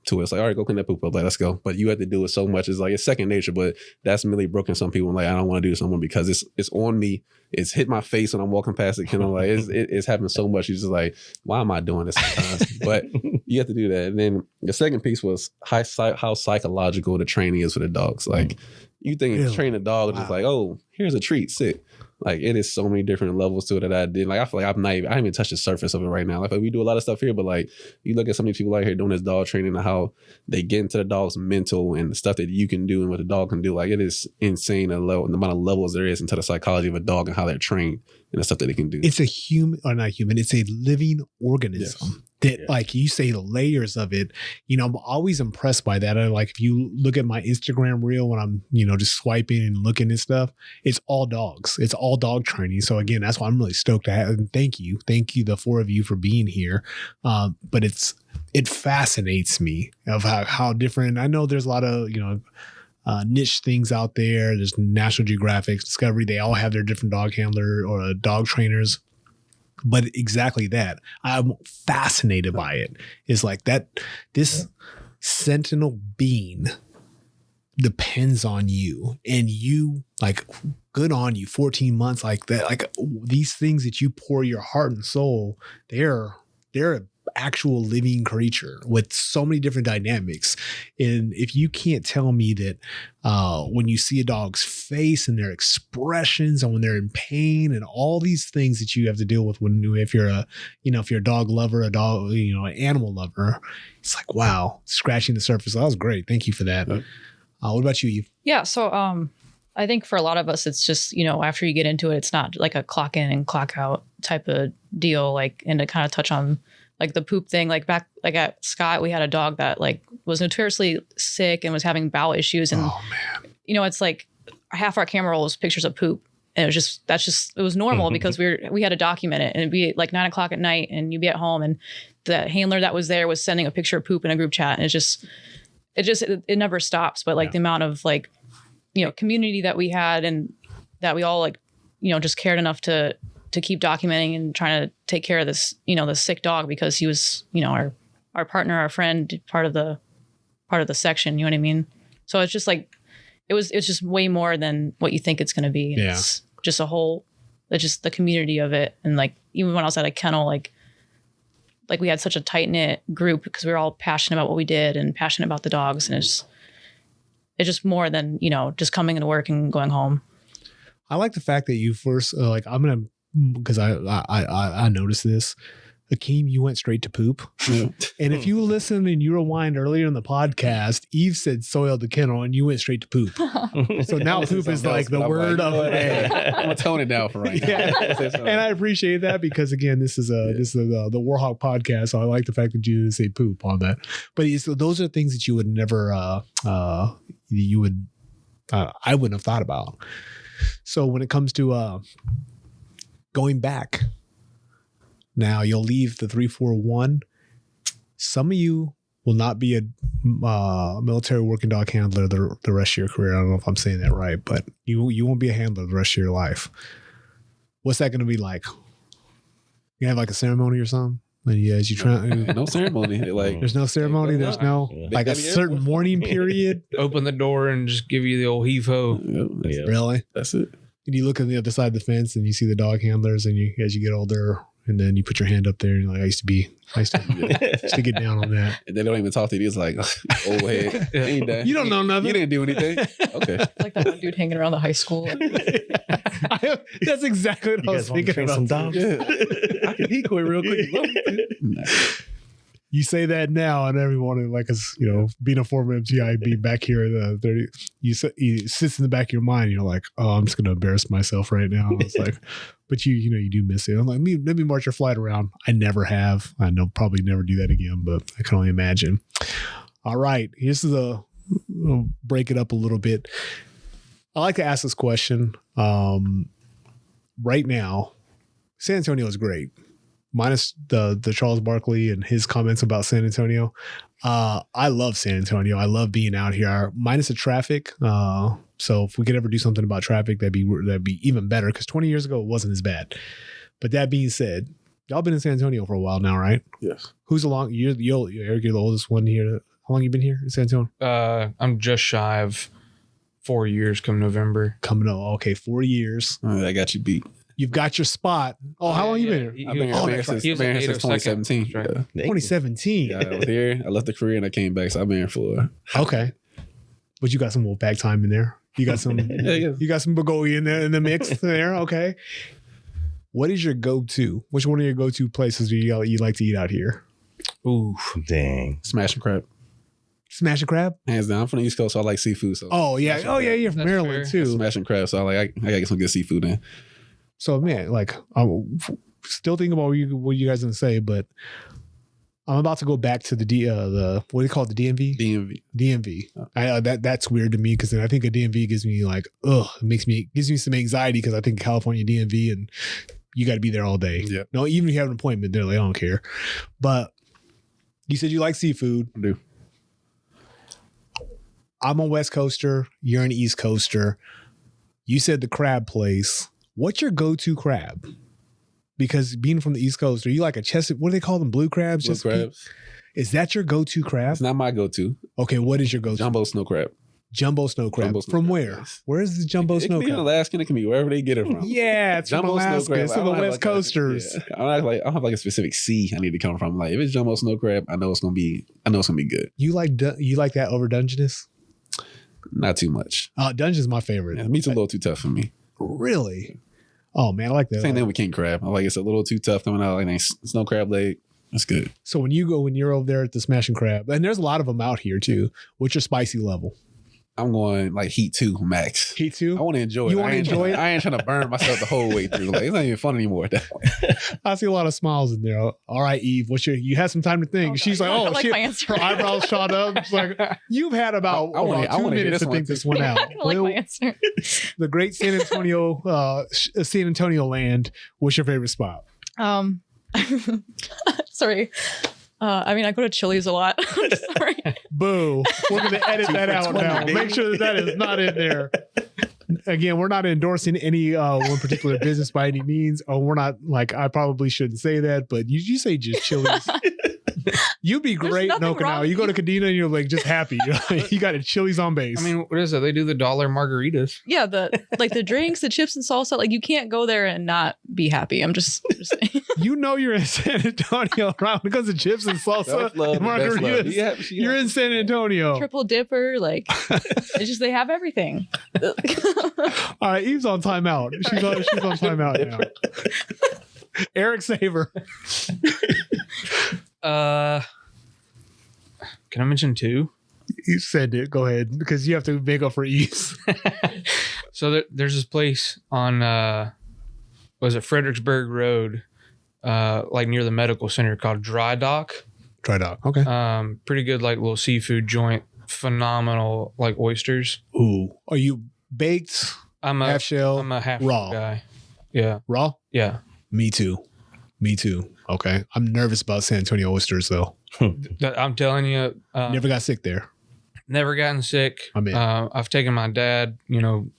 to it. It's like, all right, go clean that poop up. Like, let's go. But you have to do it so much. It's like, it's second nature, but that's really broken some people. Like, I don't want to do this anymore because it's on me. It's hit my face when I'm walking past the kennel. Like, it's happened so much. You're just like, why am I doing this sometimes? But you have to do that. And then the second piece was how psychological the training is for the dogs. Like, you think training a dog is just like, oh, here's a treat, sit. Like, it is so many different levels to it that I did. Like, I feel like I haven't even touched the surface of it right now. Like, we do a lot of stuff here, but like, you look at some of these people out here doing this dog training and how they get into the dog's mental and the stuff that you can do and what the dog can do. Like, it is insane the amount of levels there is into the psychology of a dog and how they're trained and the stuff that they can do. It's a human, or not human, it's a living organism. That like you say, the layers of it, I'm always impressed by that. Like if you look at my Instagram reel when I'm, just swiping and looking at stuff, it's all dogs. It's all dog training. So again, that's why I'm really stoked to have, and thank you, the four of you for being here. But it fascinates me of how different. I know there's a lot of, niche things out there. There's National Geographic, Discovery. They all have their different dog handler or dog trainers. But exactly that. I'm fascinated by it. It's like that, this sentinel being depends on you, and you, like, good on you, 14 months like that. Like, these things that you pour your heart and soul, they're they're an actual living creature with so many different dynamics. And if you can't tell me that when you see a dog's face and their expressions and when they're in pain and all these things that you have to deal with if you're a dog lover, an animal lover, it's like, wow, scratching the surface. That was great. Thank you for that. What about you, Eve? Yeah. So I think for a lot of us, it's just, after you get into it, it's not like a clock in and clock out type of deal. Like, and to kind of touch on like the poop thing, like back, like at Scott, we had a dog that like was notoriously sick and was having bowel issues. And, it's like half our camera roll was pictures of poop. And it was it was normal because we had to document it, and it'd be like 9 o'clock at night and you'd be at home and the handler that was there was sending a picture of poop in a group chat. And it never stops. But like the amount of like, community that we had and that we all like, just cared enough to keep documenting and trying to take care of this, this sick dog because he was, our partner, our friend, part of the section, you know what I mean? So it's just like, it's just way more than what you think it's going to be. Yeah. It's just it's just the community of it. And like, even when I was at a kennel, like we had such a tight knit group because we were all passionate about what we did and passionate about the dogs. And it's just more than, just coming into work and going home. I like the fact that you first, because I noticed this. Akeem, you went straight to poop. Yeah. And if you listen and you rewind earlier in the podcast, Eve said soiled the kennel and you went straight to poop. So now poop is like the word of the day. I'm going to tone it down for right now. Yeah. And I appreciate that because again, this is the Warhawk podcast. So I like the fact that you didn't say poop on that. But those are things that you would never, I wouldn't have thought about. So when it comes to going back, now you'll leave the 341. Some of you will not be a military working dog handler the rest of your career. I don't know if I'm saying that right, but you won't be a handler the rest of your life. What's that going to be like? You have like a ceremony or something? As you try, no ceremony. Like there's no ceremony. There's no like a certain mourning period. Open the door and just give you the old heave ho. Yeah, Really? that's it. And you look on the other side of the fence and you see the dog handlers, and as you get older, and then you put your hand up there and you're like, I used to get down on that. And they don't even talk to you. It's like, old head. Ain't that? You don't know nothing. You didn't do anything. Okay. Like that one dude hanging around the high school. That's exactly what I was thinking about. Some dogs? Yeah. I can decoy real quick. You say that now, and everyone, like, being a former MTI, being back here at the 30, you sits in the back of your mind. You're like, oh, I'm just going to embarrass myself right now. It's like, but you do miss it. I'm like, let me march your flight around. I never have. I know probably never do that again, but I can only imagine. All right, we'll break it up a little bit. I like to ask this question. Right now, San Antonio is great. Minus the Charles Barkley and his comments about San Antonio. I love San Antonio. I love being out here. Minus the traffic. So if we could ever do something about traffic, that'd be even better. Because 20 years ago, it wasn't as bad. But that being said, y'all been in San Antonio for a while now, right? Yes. Who's Eric, you're the oldest one here. How long you been here in San Antonio? I'm just shy of 4 years come November. Okay, 4 years. I got you beat. You've got your spot. Oh, how long you been here? I've been here since 2017. Right. Yeah. 2017. Yeah, I was here. I left the career and I came back. So I've been here for. Okay. But you got some Wolfpack time in there. You got some. Yeah. You got some Bulgogi in the mix there. Okay. What is your go-to? Which one of your go-to places do you like to eat out here? Ooh, dang. Smash and crab. Smash and crab? Hands down. I'm from the East Coast, so I like seafood. So Oh yeah. You're from That's Maryland fair. too. smash and crab. So I gotta get some good seafood in. So man, like I'm still thinking about what you guys gonna say, but I'm about to go back to the what do you call it, the DMV? DMV. That's weird to me because then I think a DMV gives me like, gives me some anxiety because I think California DMV and you got to be there all day. Yeah. No, even if you have an appointment, they're like, I don't care. But you said you like seafood. I do. I'm a West Coaster. You're an East Coaster. You said the crab place. What's your go-to crab? Because being from the East Coast, are you like a Chesapeake? What do they call them? Blue crabs? Blue crabs. Is that your go-to crab? It's not my go-to. Okay, what is your go-to? Jumbo snow crab. Jumbo snow crab. Jumbo snow From crab, where? yes. Where is the jumbo It snow can be in crab? Alaska. It can be wherever they get it from. Yeah, it's from Alaska. It's from the West Coasters. I don't have like a specific sea I need to come from. Like if it's jumbo snow crab, I know it's gonna be good. You like that over Dungeness? Not too much. Dungeness is my favorite. Yeah, meat's a little too tough for me. Really? Oh man, I like that. Same thing with king crab. I like it's a little too tough coming out. Like nice snow crab leg. That's good. So when you're over there at the Smashing Crab, and there's a lot of them out here too. What's your spicy level? I'm going like heat 2 max. Heat 2? I want to enjoy it. You want to enjoy it? I ain't trying to burn myself the whole way through. Like it's not even fun anymore at that point. I see a lot of smiles in there. All right, Eve, you had some time to think. Oh, She's God. like, I oh like shit. my answer. Her eyebrows shot up. She's like, you've had about I wanna 2 hear minutes this to one think too. this one out. I like my answer. The great San Antonio land. What's your favorite spot? Sorry. I mean, I go to Chili's a lot. I'm sorry. Boo. We're going to edit that out 20, now. baby. Make sure that is not in there. Again, we're not endorsing any one particular business by any means. Oh, we're not like, I probably shouldn't say that, but you say just Chili's. You'd be There's great in nothing wrong Okinawa. with You go to Kadena and you're like just happy. You got a Chili's on base. I mean, what is it? They do the $1 margaritas. Yeah, the drinks, the chips and salsa, like you can't go there and not be happy. I'm just saying. you know you're in San Antonio, right? Because of chips and salsa Self-love, and the best love. margaritas. You're in San Antonio. Triple dipper, like it's just they have everything. All right, Eve's on timeout. She's on timeout now. Eric Saver. Can I mention 2? You said it. Go ahead, because you have to make up for Eve's. So there's this place on was it Fredericksburg Road, like near the medical center, called Dry Dock. Try it out. Okay. Pretty good, like little seafood joint. Phenomenal, like oysters. Ooh, are you baked? I'm a Half shell, I'm a half raw. guy. Yeah, Raw? yeah. Me too. Okay. I'm nervous about San Antonio oysters though. I'm telling you, Never got sick there. never gotten sick. I'm in. I've taken my dad,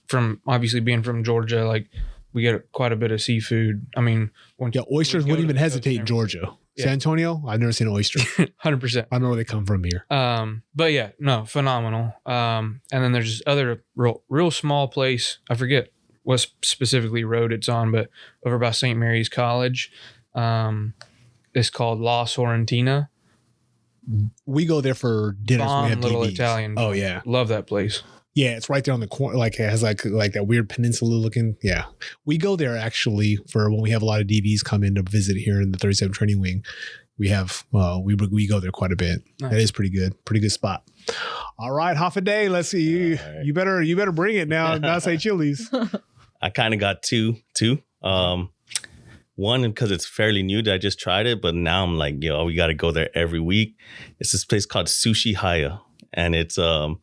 from obviously being from Georgia, like we get quite a bit of seafood. I mean, Yeah, oysters wouldn't even hesitate in Georgia. Yeah. San Antonio, I've never seen an oyster. 100%. I know where they come from here. But yeah, no, phenomenal. And then there's this other real small place. I forget what specifically road it's on, but over by St. Mary's College. It's called La Sorrentina. We go there for dinners. Bomb We have little DVs. Italian. Oh yeah, Love that place. yeah. It's right there on the corner. Like it has like that weird peninsula looking. Yeah, we go there actually for when we have a lot of DVs come in to visit here in the 37 Training Wing. We have we go there quite a bit. Nice. That is pretty good spot. All right, half a day. Let's see. All right. You better bring it now. And not say Chili's. I kind of got two. One, because it's fairly new that I just tried it, but now I'm like, yo, we got to go there every week. It's this place called Sushi Haya, and it's all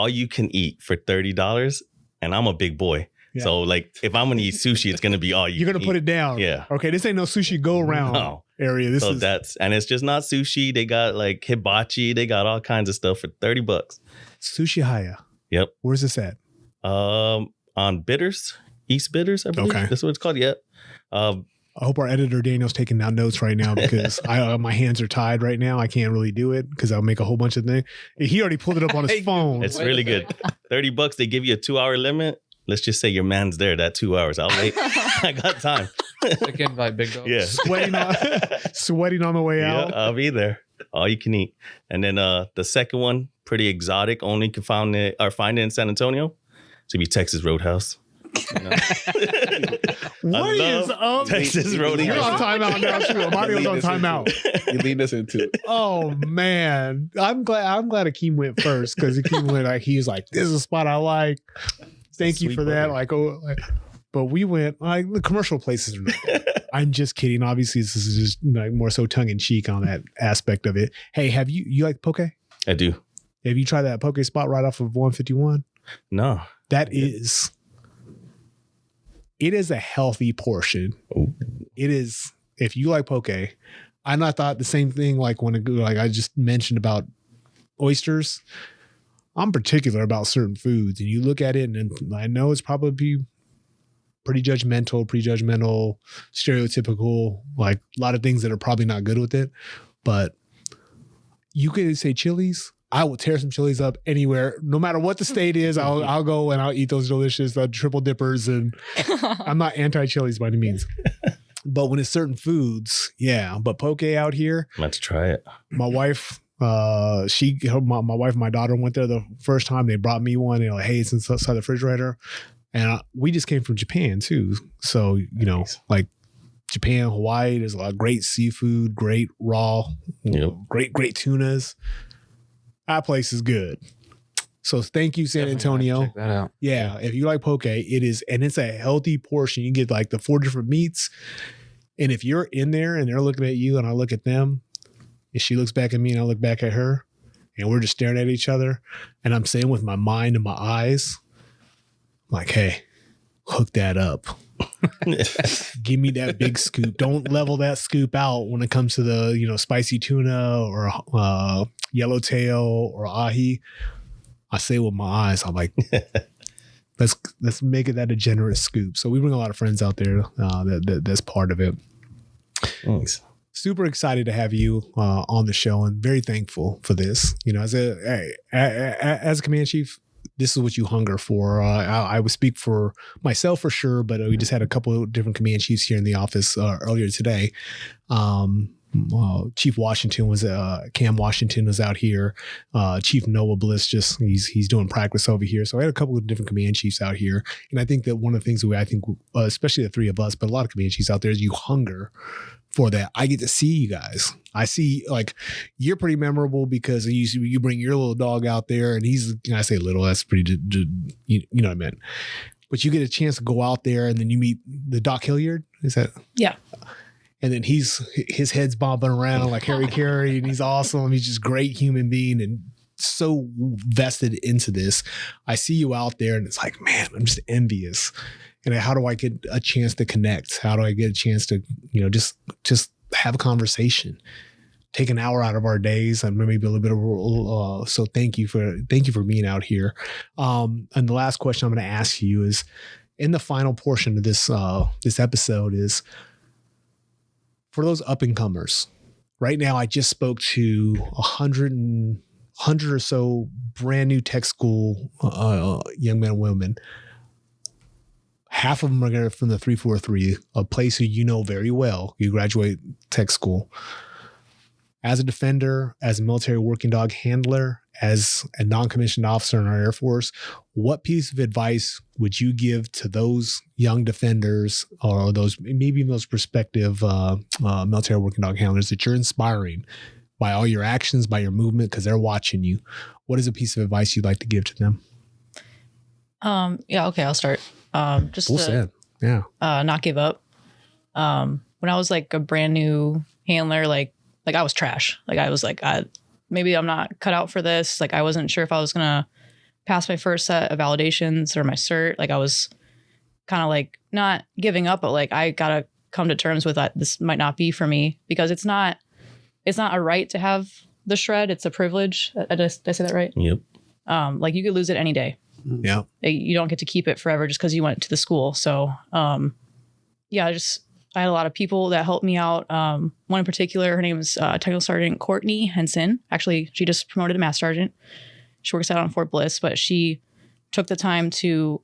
you can eat for $30. And I'm a big boy. Yeah. So like if I'm going to eat sushi, it's going to be all you You're gonna can put eat. it down. Yeah. Okay. This ain't no sushi go around No. area. This So is and it's just not sushi. They got like hibachi. They got all kinds of stuff for $30. Sushi Haya. Yep. Where's this at? On Bitters, East Bitters, I believe. Okay. That's what it's called. Yep. I hope our editor Daniel's taking down notes right now because my hands are tied right now. I can't really do it because I'll make a whole bunch of things. He already pulled it up on his phone. It's really good. $30. They give you a 2-hour limit. Let's just say your man's there that 2 hours. I'll wait. I got time. Sick invite, big dog. Yeah. sweating on the way Yeah, out. I'll be there. All you can eat. And then the second one, pretty exotic. Only can find it in San Antonio. To be Texas Roadhouse. You know? What is up? Texas Roadhouse. You're on timeout now too. Mario's on timeout. You lead us into it. Oh man, I'm glad Akeem went first because Akeem went like he was like, "This is a spot I like." Thank you Sweet for that. burger. But we went like the commercial places are not good. I'm just kidding. Obviously, this is just like more so tongue in cheek on that aspect of it. Hey, have you like poke? I do. Have you tried that poke spot right off of 151? No. It is a healthy portion. Ooh. It is, if you like poke, I thought the same thing like like I just mentioned about oysters. I'm particular about certain foods, and you look at it, and I know it's probably pretty judgmental, stereotypical, like a lot of things that are probably not good with it. But you could say Chili's. I will tear some chilies up anywhere, no matter what the state is. I'll go and I'll eat those delicious triple dippers, and I'm not anti-chilies by any means. But when it's certain foods, yeah. But poke out here, Let's try it. my wife, my wife and my daughter went there the first time. They brought me one. Like, hey, it's inside the refrigerator, and we just came from Japan too. So like Japan, Hawaii, there's a lot of great seafood, great raw, great tunas. That place is good. So thank you, San Antonio. Check that out. Yeah, if you like poke, it is, and it's a healthy portion. You get like the 4 different meats, and if you're in there and they're looking at you and I look at them, and she looks back at me and I look back at her, and we're just staring at each other, and I'm saying with my mind and my eyes, I'm like, hey, hook that up. Give me that big scoop. Don't level that scoop out when it comes to the spicy tuna or yellowtail or ahi. I say with my eyes, I'm like, let's make it that a generous scoop. So we bring a lot of friends out there. That's part of it. Thanks. Super excited to have you on the show, and very thankful for this. As a command chief, this is what you hunger for. I would speak for myself for sure, but we just had a couple of different command chiefs here in the office earlier today. Chief Washington Cam Washington was out here. Chief Noah Bliss, he's doing practice over here. So I had a couple of different command chiefs out here. And I think that one of the things especially the three of us, but a lot of command chiefs out there, is you hunger for that. I get to see you guys. I see, like, you're pretty memorable because you bring your little dog out there, and I say little, that's pretty, you know what I meant. But you get a chance to go out there, and then you meet the Doc Hilliard. Is that? Yeah. And then his head's bobbing around like Harry Carey, and he's awesome. He's just a great human being and so vested into this. I see you out there, and it's like, man, I'm just envious. And how do I get a chance to connect? How do I get a chance to, just have a conversation? Take an hour out of our days and maybe a little bit of. So thank you for being out here. And the last question I'm going to ask you is, in the final portion of this episode, is for those up and comers. Right now, I just spoke to 100 or so brand new tech school young men and women. Half of them are from the 343, a place who very well. You graduate tech school. As a defender, as a military working dog handler, as a non-commissioned officer in our Air Force, what piece of advice would you give to those young defenders or those prospective military working dog handlers that you're inspiring by all your actions, by your movement, because they're watching you? What is a piece of advice you'd like to give to them? Yeah, okay, I'll start. Just Well said. Yeah. Not give up. When I was like a brand new handler, like I was trash. Like I was like, maybe I'm not cut out for this. Like I wasn't sure if I was gonna pass my first set of validations or my cert. Like I was kind of like not giving up, but like I gotta come to terms with that. This might not be for me, because it's not a right to have the shred. It's a privilege. Did I say that right? Yep. Like you could lose it any day. Yeah. You don't get to keep it forever just because you went to the school. So, yeah, I had a lot of people that helped me out. One in particular, her name is Technical Sergeant Courtney Henson. Actually, she just promoted to Master Sergeant. She works out on Fort Bliss, but she took the time to,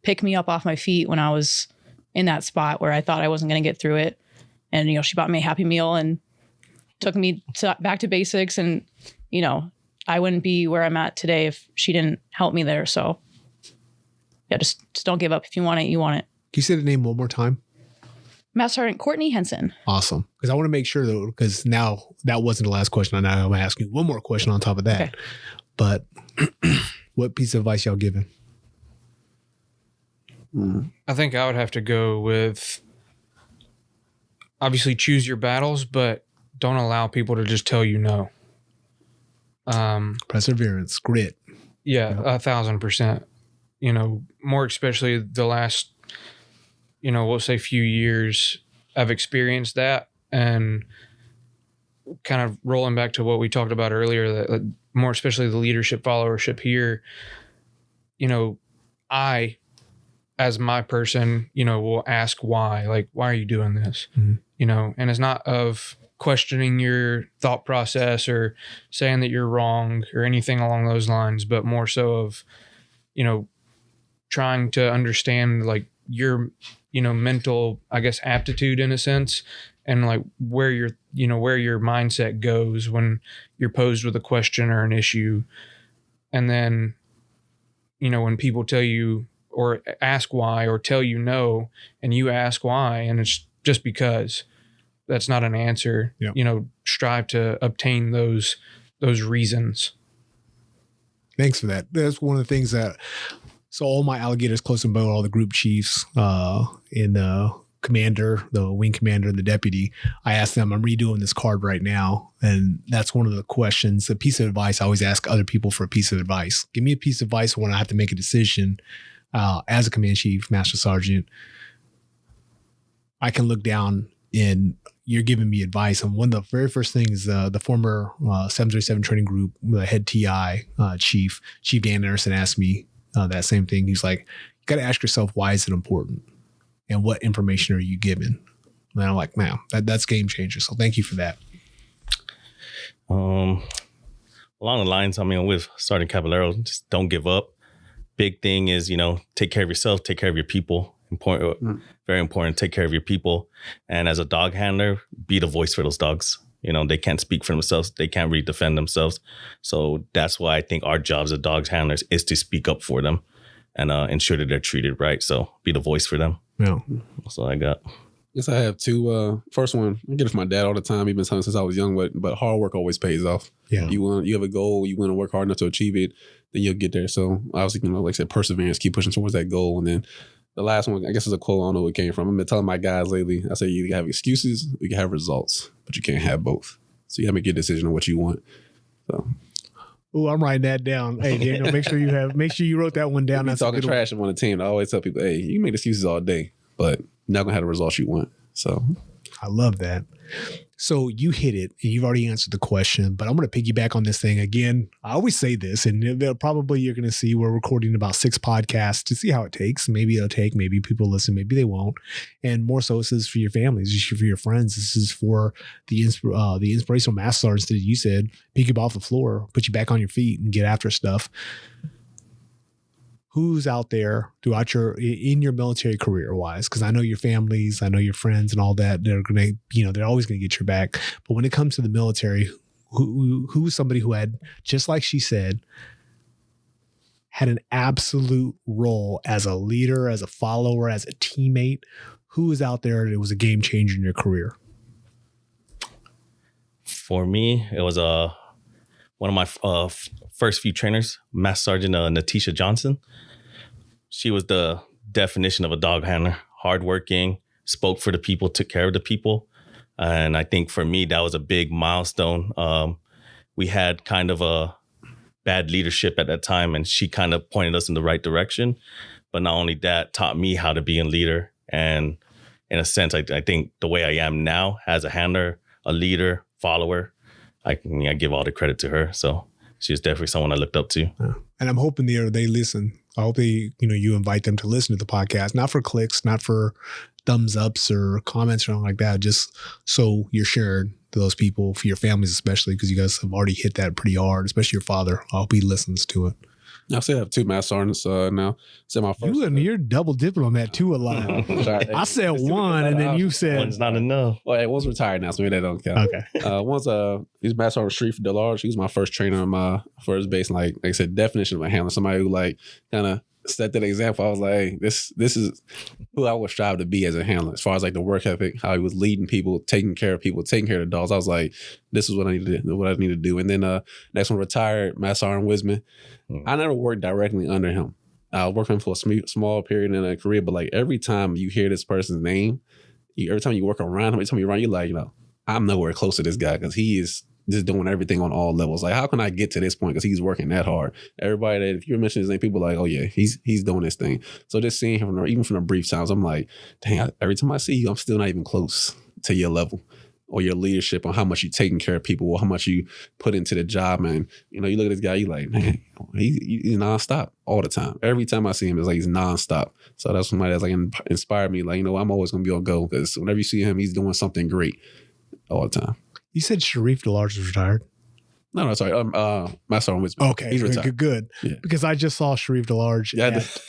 pick me up off my feet when I was in that spot where I thought I wasn't going to get through it. And, she bought me a Happy Meal and took me back to basics. And, I wouldn't be where I'm at today if she didn't help me there. So, yeah, just don't give up. If you want it, you want it. Can you say the name one more time? Master Sergeant Courtney Henson. Awesome. Because I want to make sure, though, because now that wasn't the last question. Now I'm going to ask you one more question on top of that. Okay. But what piece of advice y'all giving? I think I would have to go with, obviously choose your battles, but don't allow people to just tell you no. Perseverance, grit. Yeah, 1,000%. More especially the last, we'll say few years, I've experienced that. And kind of rolling back to what we talked about earlier, that more especially the leadership followership here, I, as my person, will ask why. Like, why are you doing this? Mm-hmm. and it's not of questioning your thought process or saying that you're wrong or anything along those lines, but more so of, trying to understand like your, mental, I guess, aptitude in a sense, and like where your mindset goes when you're posed with a question or an issue. And then, when people tell you or ask why or tell you no, and you ask why, and it's just because, that's not an answer. Yep. Strive to obtain those reasons. Thanks for that. That's one of the things that, so all my alligators close and bow, all the group chiefs, in the commander, the wing commander, and the deputy, I asked them, I'm redoing this card right now. And that's one of the questions, a piece of advice. I always ask other people for a piece of advice. Give me a piece of advice when I have to make a decision, as a command chief, master sergeant. I can look down and you're giving me advice. And one of the very first things, the former 737 training group, the head TI Chief Dan Anderson asked me that same thing. He's like, you got to ask yourself, why is it important? And what information are you given? And I'm like, man, that's game changer. So thank you for that. Along the lines, with Sergeant Caballero, just don't give up. Big thing is, take care of yourself, take care of your people. Important, very important. Take care of your people. And as a dog handler, be the voice for those dogs. They can't speak for themselves. They can't really defend themselves. So that's why I think our jobs as dog handlers is to speak up for them and ensure that they're treated right. So be the voice for them. Yeah. That's all I got. Yes, I have two. First one, I get it from my dad all the time. He's been telling me since I was young, but hard work always pays off. Yeah. You have a goal, you want to work hard enough to achieve it, then you'll get there. So obviously, like I said, perseverance, keep pushing towards that goal. And then the last one, I guess, is a quote. I don't know where it came from. I've been telling my guys lately, I say you can have excuses, you can have results, but you can't have both. So you have to make a decision on what you want. So. Oh, I'm writing that down. Hey, Daniel, make sure you wrote that one down. That's talking trash on the team. I always tell people, hey, you can make excuses all day, but you're not gonna have the results you want. So I love that. So you hit it, and you've already answered the question, but I'm going to piggyback on this thing again. I always say this, and you're going to see we're recording about 6 podcasts to see how it takes. Maybe it'll take, maybe people listen, maybe they won't. And more so, this is for your families, this is for your friends. This is for the inspirational master sergeants that you said, pick you up off the floor, put you back on your feet, and get after stuff. Who's out there throughout in your military career wise? Because I know your families, I know your friends and all that. They're going to, they're always going to get your back. But when it comes to the military, who's somebody who had, just like she said, had an absolute role as a leader, as a follower, as a teammate? Who is out there that was a game changer in your career? For me, it was one of my first few trainers, Master Sergeant Natisha Johnson. She was the definition of a dog handler, hardworking, spoke for the people, took care of the people. And I think for me, that was a big milestone. We had kind of a bad leadership at that time, and she kind of pointed us in the right direction. But not only that, taught me how to be a leader. And in a sense, I think the way I am now as a handler, a leader, follower, I give all the credit to her. So she's definitely someone I looked up to. Yeah. And I'm hoping they listen. I hope you invite them to listen to the podcast, not for clicks, not for thumbs ups or comments or anything like that, just so you're sharing to those people, for your families especially, because you guys have already hit that pretty hard, especially your father. I hope he listens to it. I still have 2 master sergeants now. So my first, you're double dipping on that too a lot. I said one, and then you said one's not enough. Well, hey, one's retired now, so maybe that don't count. Okay. One's he's master sergeant Street for Delarge. He was my first trainer on my first base. Like I said, definition of a handler, somebody who kind of set that example. I was like, hey, this is who I would strive to be as a handler, as far as the work ethic, how he was leading people, taking care of people, taking care of the dogs. I was like, this is what I need to do. And then next one, retired Master Sergeant Wisman. I never worked directly under him. I worked with him for a small period in a career, but every time you hear this person's name, every time you work around him, every time you run, you're like, I'm nowhere close to this guy, because he is just doing everything on all levels. How can I get to this point? Because he's working that hard. Everybody that, if you mention his name, people are like, oh yeah, he's doing this thing. So just seeing him, even from the brief times, I'm like, dang, every time I see you, I'm still not even close to your level. or your leadership on how much you taking care of people or how much you put into the job, man. You know, you look at this guy, you like, man, he's nonstop all the time. Every time I see him, it's like he's nonstop. So that's somebody that's like inspired me. Like, you know, I'm always going to be on go because whenever you see him, he's doing something great all the time. You said Sharif DeLarge was retired. No, sorry. Master on Wisdom. Okay, He's retired. good. Yeah. Because I just saw Sharif DeLarge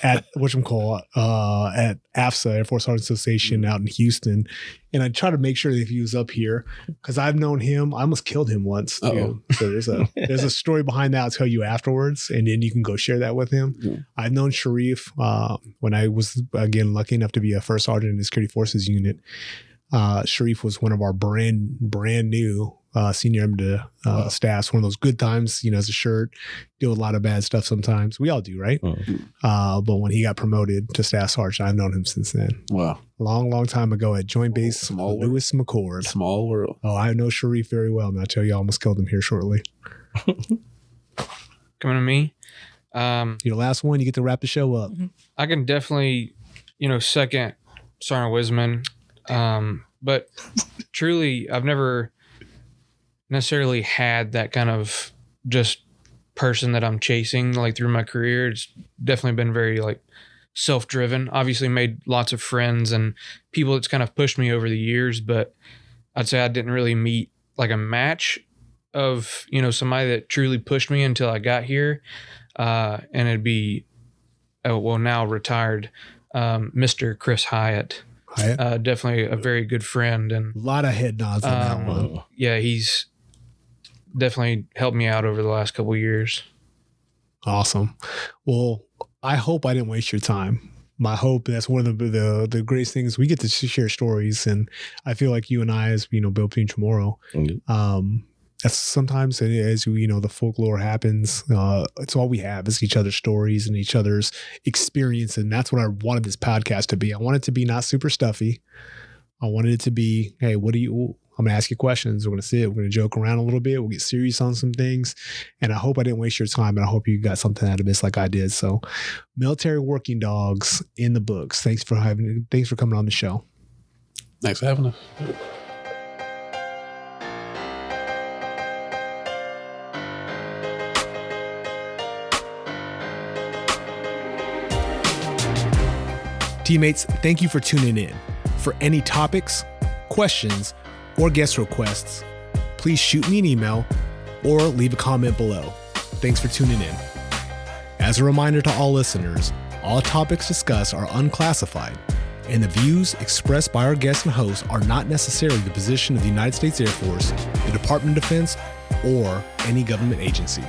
at whatchamacallit, at AFSA, Air Force Sergeant Association out in Houston. And I try to make sure that if he was up here, because I've known him, I almost killed him once. Too. So there's a story behind that I'll tell you afterwards, and then you can go share that with him. Yeah. I've known Sharif when I was, again, lucky enough to be a first sergeant in the Security Forces unit. Sharif was one of our brand new senior MWD staffs. One of those good times, you know, as a shirt, deal with a lot of bad stuff sometimes. We all do, right? But when he got promoted to staff sergeant, I've known him since then. Wow. Long time ago at Joint Base Lewis McCord. Small world. Oh, I know Sharif very well. And I'll tell you, I almost killed him here shortly. Coming to me. You're the last one. You get to wrap the show up. I can definitely, second Sergeant Wiseman. But truly, I've never necessarily had that kind of just person that I'm chasing like through my career. It's definitely been very like self-driven. Obviously made lots of friends and people that's kind of pushed me over the years, but I'd say I didn't really meet like a match of, somebody that truly pushed me until I got here. And it'd be, now retired, Mr. Chris Hyatt. Definitely a very good friend and a lot of head nods on that one. Yeah, he's definitely helped me out over the last couple of years. Awesome. Well, I hope I didn't waste your time. My hope, that's one of the greatest things, we get to share stories, and I feel like you and I, as Bill Between Tomorrow, that's sometimes, as the folklore happens, it's all we have is each other's stories and each other's experience. And that's what I wanted this podcast to be. I want it to be not super stuffy. I wanted it to be, hey, I'm going to ask you questions. We're going to sit. We're going to joke around a little bit. We'll get serious on some things. And I hope I didn't waste your time. And I hope you got something out of this like I did. So Military Working Dogs in the books. Thanks for coming on the show. Thanks for having us. Teammates, thank you for tuning in. For any topics, questions, or guest requests, please shoot me an email or leave a comment below. Thanks for tuning in. As a reminder to all listeners, all topics discussed are unclassified, and the views expressed by our guests and hosts are not necessarily the position of the United States Air Force, the Department of Defense, or any government agency.